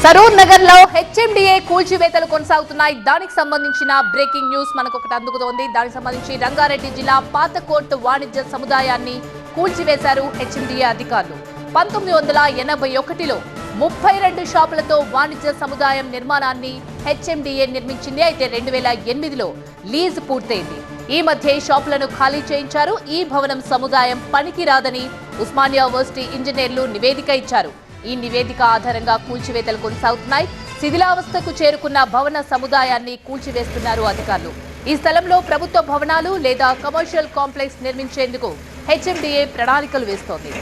సరూర్ నగర్ లో హెచ్ఎండిఏ కూల్చివేతలు కొనసాగుతున్నాయి. దానికి సంబంధించిన బ్రేకింగ్ న్యూస్ మనకు ఒకటి అందుకుతోంది. దానికి సంబంధించి రంగారెడ్డి జిల్లా పాతకోట్ వాణిజ్య సముదాయాన్ని కూల్చివేశారు హెచ్ఎండిఏ అధికారులు. 1981లో 32 షాపులతో వాణిజ్య సముదాయం నిర్మాణాన్ని హెచ్ఎండిఏ నిర్మించింది. అయితే 2008లో లీజ్ పూర్తయింది. ఈ మధ్య షాపులను ఖాళీ చేయించారు. ఈ భవనం సముదాయం పనికిరాదని ఉస్మానియా యూనివర్సిటీ ఇంజనీర్లు నివేదిక ఇచ్చారు. ఈ నివేదిక ఆధారంగా కూల్చివేతలు కొనసాగుతున్నాయి. శిథిలావస్థకు చేరుకున్న భవన సముదాయాన్ని కూల్చివేస్తున్నారు అధికారులు. ఈ స్థలంలో ప్రభుత్వ భవనాలు లేదా కమర్షియల్ కాంప్లెక్స్ నిర్మించేందుకు హెచ్ఎండిఏ ప్రణాళికలు వేస్తోంది.